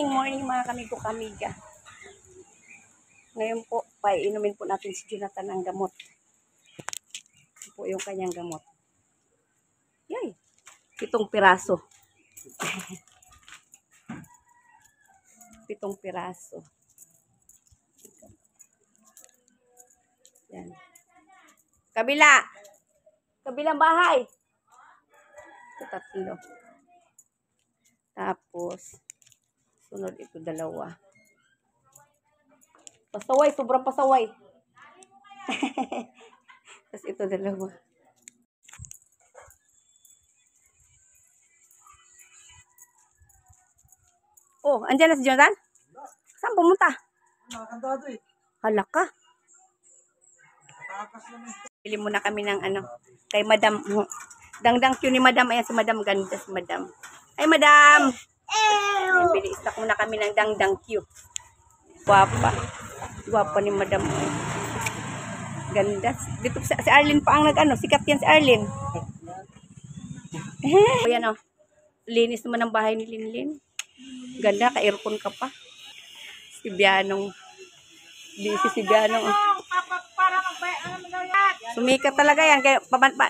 morning mga kamigo kamiga. Ngayon po, paiinumin po natin si Jonathan ng gamot. Ito po yung kanyang gamot. Yay! 7 piraso. 7 piraso. Yan. Kabila! Kabilang bahay! Ito 3. Tapos, sunod ito 2. Pasaway, sobrang pasaway. Tapos ito 2. Oh, andyan na si Jonathan? Saan pumunta? Nakakantado eh. Hala ka. Pili muna kami ng kay Madam. Dangdang Q ni Madam. Ayan si Madam. Ganda si Madam. Ay, Madam! Ayan, bili-stock muna kami ng Dangdang Q. Guwapa. Guwapa ni Madam. Ganda. Dito si Arlene pa ang sikat yan si Arlene. Ayan o. Linis naman ang bahay ni Linlin. Ganda, ka-aircon ka pa. Si Bianong. Busy si Bianong. Sumikat talaga yan.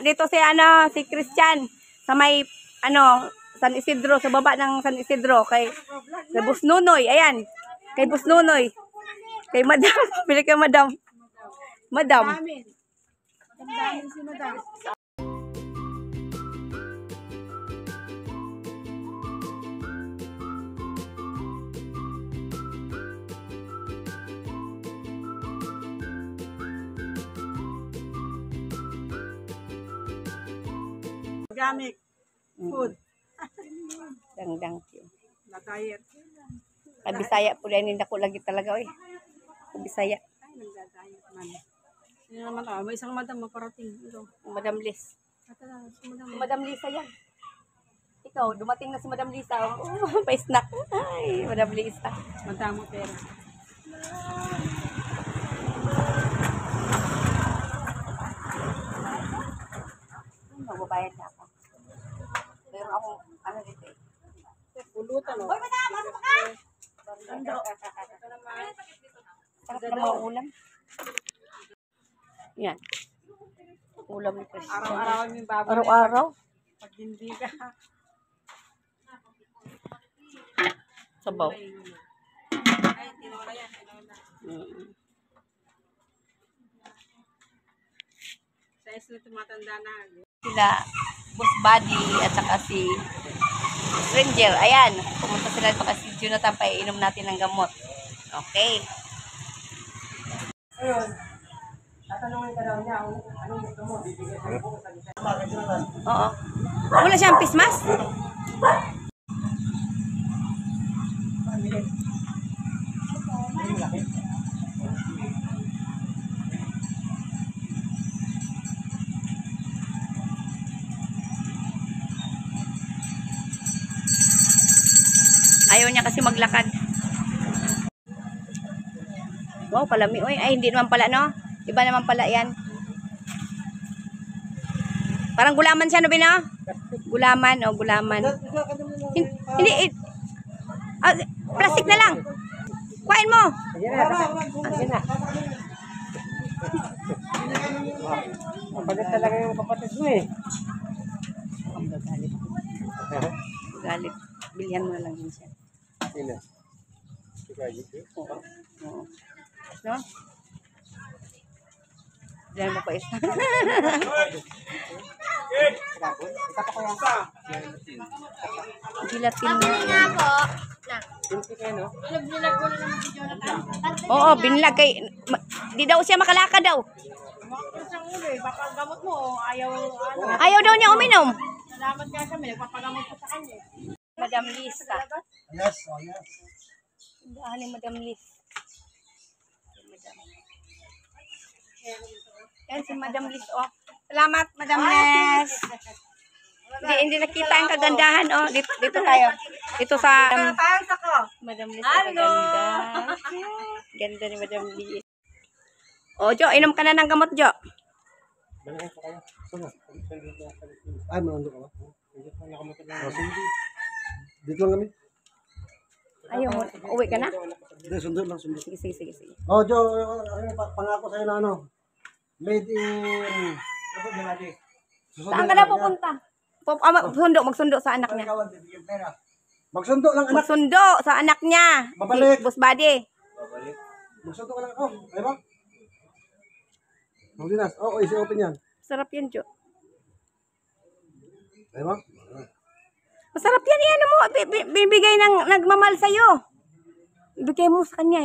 Dito si Christian. Sa may, San Isidro. Sa baba ng San Isidro. Kay Busnunoy. Ayan. Kay Busnunoy. Kay Madam. Pili kay Madam. Madam. Madam si Madam. Organic food. Dangdang Q. Na-diet. Bisaya po rin. Hindi ko lagi talaga. Oy. Bisaya. Ay, nagda-diet man. Sino naman ako? May isang madam maparating. Ito. Madam Liz. Si Madam Lisa yan. Ikaw, dumating na si Madam Lisa. Oh, pa-snack. Ay, Madam Lisa. Madam mo pera. Magbabayad na ako. Meron akong, dito eh. Pulutan o. Hoy, Madam! Masok ka! Sarap na mga ulam. Yan. Ulam ni Christian. Araw-araw yung baboy. Araw-araw? Pag hindi ka. Sabaw. Ay, tinola yan. Tinola. Size na tumatanda na. Sila, Boss Buddy, at saka si Stranger. Ayan. Pumunta sila at saka si Jonathan pa iinom natin ng gamot. Okay. Ayun. Tatanungin ka daw niya, anong gusto mo? Bibigay sa iyo. Oo. Wala siyang pismas? Ayaw niya kasi maglakad. Wow, palami. Uy, ay, hindi naman pala, no? Iba naman pala yan. Parang gulaman siya, no, Bino? Gulaman, gulaman. Hindi, plastic na lang. Kuhain mo. Sige na. Mapagat talaga yung kapatid mo eh. Ang gagalit. Galit. Bilhan mo na lang din siya. Sino? Oo. Oo. No? Diyan mo pa isa. Gilatin mo. Oo, binlag kay di daw siya makalakad daw. Papagamot mo, Ayaw daw niya uminom. salamat nga kami, nagpapagamot ko sa kanya. Madam Lisa. Yes, oh yes. Daan ni Madam Liz. Yan si Madam Liz, oh. Salamat, Madam Liz. Hindi nakita ang kagandahan, oh. Dito tayo. Dito sa Madam Liz, ganda. Ganda ni Madam Liz. Oh, Jo, inom ka na ng gamot, Jo. Ay, manondo ka ba? Dito lang kami. Ayaw mo. Uwi ka na? Hindi, sundo lang, sundo. Sige, sige, sige, sige. Oh, Jo, pangako sa'yo na ano. Made in... Saan ka na pupunta? Magsundo sa anak niya. Magsundo lang, anak. Magsundo sa anak niya. Babalik. Si Boss Buddy. Magsundo ka lang ako. Ay ba? Magdinas. Oo, easy open yan. Sarap yan, Jo. Ay ba? Masarap yan, ano mo. Bibigay ng nagmamahal sa'yo. Ibigay mo sa kanya.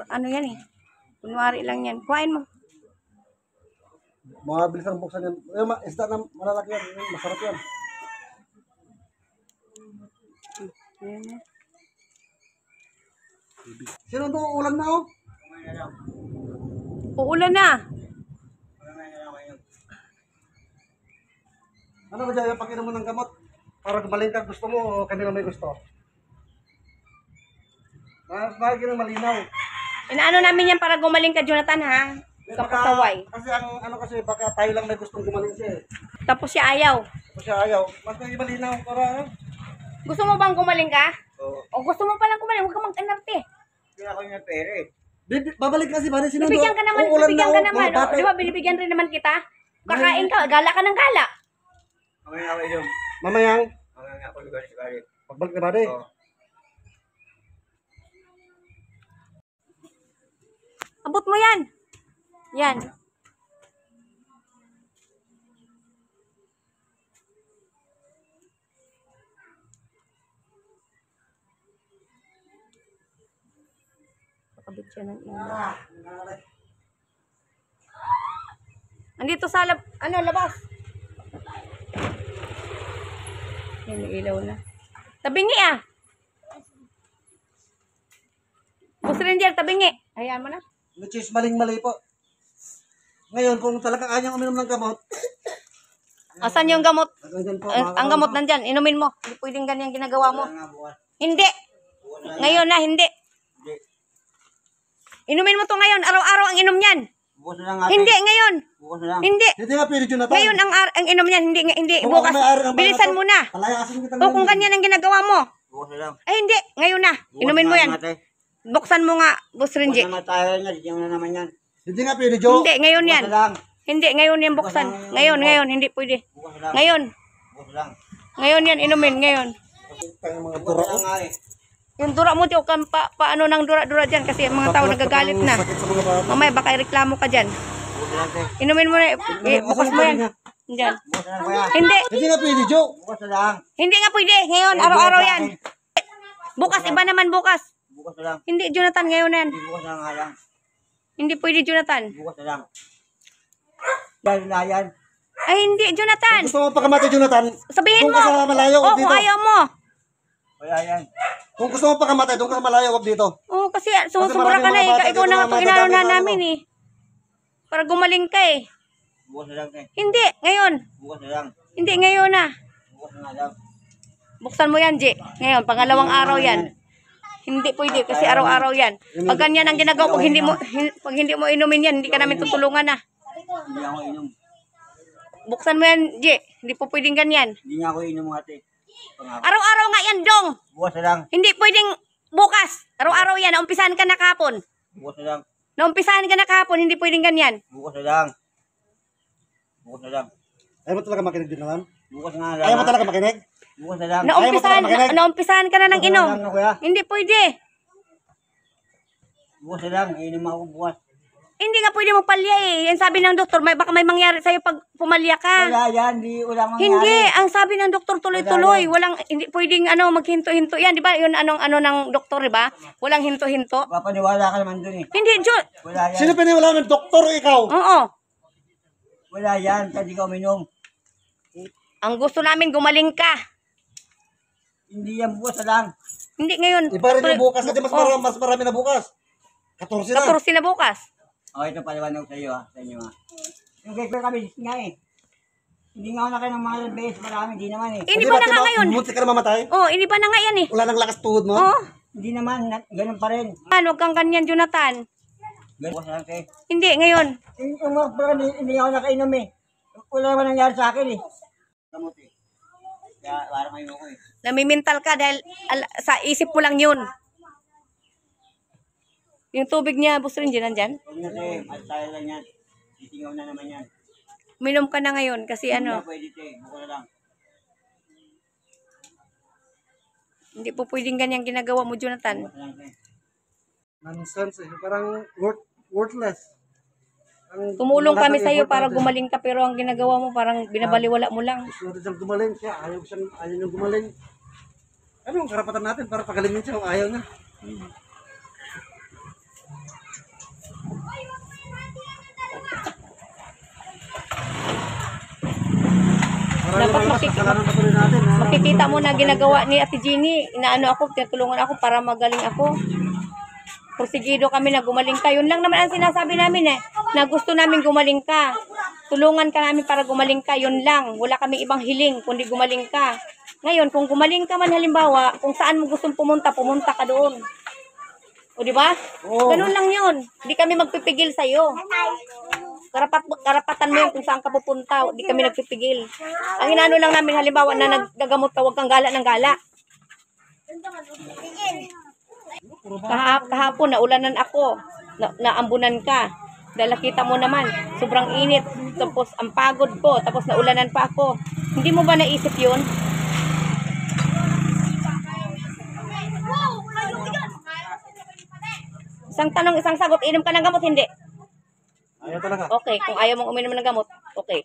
Ano yan eh. Kunwari lang yan. Kuhain mo. Mga bilis ang buksan yan. Isda na malalaki yan. Masarap yan. Sino ito? Ulan na oh. Uulan na. Ano ba dyan? Pakinom mo ng gamot. Para gumaling ka. Gusto mo o kanila may gusto? Lagi ng malinaw. Inaano namin yan para gumaling ka, Jonathan, ha? Kapasaway. Kasi ang ano kasi baka tayo lang may gustong gumaling siya eh. Tapos siya ayaw. Tapos siya ayaw. Mas may malinaw para ano? Gusto mo bang gumaling ka? Oo. O gusto mo palang gumaling? Huwag ka mag-inarte. Hindi ako yung pere eh. Babalik kasi ba? Sinundo. Bibigyan ka naman, bibigyan ka naman. O, di ba, binibigyan rin naman kita? Kakain ka, gala ka ng gala. Mamaya ako yun. Mamayang? Mamaya ako lugar si Kari. Pagbalik na ba de? Oo. Abot mo yan. Yan. Pakabit siya ng ilaw. Andito sa labas. Yan, may ilaw na. Tabingi ah. Boss Ranger, tabingi. Hayaan mo na. Which is maling-mali po. Ngayon, kung talagang kanyang uminom ng gamot, Asan yung gamot? hanggang po, Ang gamot nandyan. Inumin mo. Hindi pwedeng ganyan ginagawa mo. Hindi. Ngayon na, hindi. Inumin mo to ngayon. Araw-araw ang inom niyan. Bukas na lang ate. Hindi, ngayon. Bukas na lang. Hindi. Hindi nga pwede Jonathan. Ngayon ang inom niyan. Hindi. Kung Bukas. ako may-ari ng bahay Bilisan na to, mo na. palayasin kita O kung ganyan ang ginagawa mo. Bukas na lang. Ay, hindi. Ngayon na. Inumin mo yan. Buksan mo nga, Boss Renji. Bukas na tayo niya. Hindi na naman yan. Hindi nga pwede, Jo. Hindi, ngayon yan. Bukas na lang. Hindi, ngayon yan buksan. Ngayon. Hindi pwede. Bukas na lang. Ngayon. Bukas na lang. Ngayon yan, inumin. Ngayon. Ang mga tura ko. Yung dura mo, tiyo, paano ng dura-dura dyan kasi ang mga tao nagagalit na. Sakit sa mga bata. Mamaya, baka ireklamo ka dyan. Bukas na lang, te. Inumin mo na, bukas mo yan. Dyan. Bukas na lang, kuya. Hindi. Hindi nga pwede, Jo. Bukas na lang. Hindi nga pwede. Ngayon, araw-araw yan. Bukas, iba naman bukas. Bukas na lang. Hindi, Jonathan, ngayon yan. Hindi, bukas na nga lang. Hindi pwede, Jonathan. Bukas na lang. Dahil na yan. Ay, hindi, Jonathan. Gusto mo pakamatay, Jonathan? Sabihin Doon mo. ka sa malayo, Oh, huwag kung dito. ayaw mo. Kaya yan. Kung gusto mo pakamatay, doon ka sa malayo, huwag dito. Oh, kasi sumusubra ka na maraming eh. mga bata Ikaw dito na na nga itong madadami inano na sa namin eh. Para gumaling ka eh. Bukas na lang, te. Hindi, ngayon. Bukas na lang. Hindi, ngayon na. Bukas na nga lang. Buksan mo yan, J. Ngayon, pangalawang araw yan. Hindi pwede kasi araw-araw yan. Pag ganyan ang ginagawa, pag hindi mo inumin yan, hindi ka namin tutulungan na. Hindi ako inom. Buksan mo yan, J. Hindi po pwedeng ganyan. Hindi nga ako inom, ate. Pangako. Araw-araw nga yan, Dong. Bukas na lang. Hindi pwedeng bukas. Araw-araw yan. Naumpisahan ka na kahapon. Bukas na lang. Naumpisahan ka na kahapon, hindi pwedeng ganyan. Bukas na lang. Bukas na lang. Ayaw mo talaga makinig din naman? Bukas na lang. Ayaw mo talaga makinig? Bukas na lang. Naumpisahan ka na ng inom. Bukas na lang, kuya. Hindi pwede. Bukas na lang. Inom ako bukas. Hindi nga pwede mo palya eh. Yan sabi ng doktor, baka may mangyari sa'yo pag pumalya ka. Wala yan. Wala mangyari. Hindi, ang sabi ng doktor tuloy-tuloy. Walang hindi pwedeng maghinto-hinto yan, 'di ba? 'Yun ano ng doktor, 'di ba? Walang hinto-hinto. Papaniwala ka naman dun eh. Hindi, Jud. Wala yan. Sino paniwala ng doktor o ikaw? Oo. Wala yan. Kasi ka uminom. Ang gusto namin gumaling ka. Hindi yan bukas na lang. Hindi ngayon. Iba rin yung bukas. Kasi mas marami na bukas. 14 na. 14 na bukas. O, ito paliwanag sa iyo ha. Sa inyo ha. Yung kay Kuya Kabis nga eh. Hindi nga ako nakain ng mga beses. Marami. Hindi naman eh. Hindi ba na nga ngayon? Munti ka na mamatay? Oh, hindi ba na nga yan eh? Wala nang lakas tuhod mo? Oh. Hindi naman. Ganun pa rin. Huwag kang ganyan, Jonathan. Ganun pa lang kayo. Hindi, ngayon. Yung mga bro, hindi ako nakainom eh. Wala naman nangyari sa akin eh. Kamot eh. Kaya parang kayo ko eh. Namimental ka dahil sa isip mo lang yun. Yung tubig niya, Boss Renji, nandyan? Huwag na te, tayo lang yan. Titingaw na naman yan. Minom ka na ngayon kasi Hindi ano, na pwede te, buko na lang. hindi po pwedeng ganyan ginagawa mo, Jonathan. Buko na lang te. Nonsense eh. Parang worthless. Ang Tumulong lahat kami ng sa iyo effort para natin. gumaling ka pero ang ginagawa mo parang binabaliwala mo lang. Gusto natin siyang gumaling. Kaya ayaw niyang gumaling. Ano ang karapatan natin para pagalingin siya kung ayaw na? Dapat kasalanan pa rin natin. Ha? Makikita mo na ginagawa ni Ate Jeannie, inaano ako, tinutulungan ako para magaling ako. Porsigido kami na gumaling ka. Yun lang naman ang sinasabi namin na gusto namin gumaling ka. Tulungan ka namin para gumaling ka, yun lang. Wala kaming ibang hiling kundi gumaling ka. Ngayon, kung gumaling ka man halimbawa, kung saan mo gustong pumunta, pumunta ka doon. O di ba? Ganun lang yun. Hindi kami magpipigil sa iyo. Karapatan mo yun kung saan ka pupunta. Hindi kami nagpipigil. Ang inaano lang namin halimbawa na nagagamot ka, huwag kang gala ng gala. Kahapon naulanan ako, naambunan ka. Dahil nakita mo naman, sobrang init. Tapos ang pagod ko, tapos naulanan pa ako. Hindi mo ba naisip yun? Isang tanong, isang sagot, inom ka ng gamot, hindi? Ayaw talaga. Okay, kung ayaw mong uminom ng gamot, okay.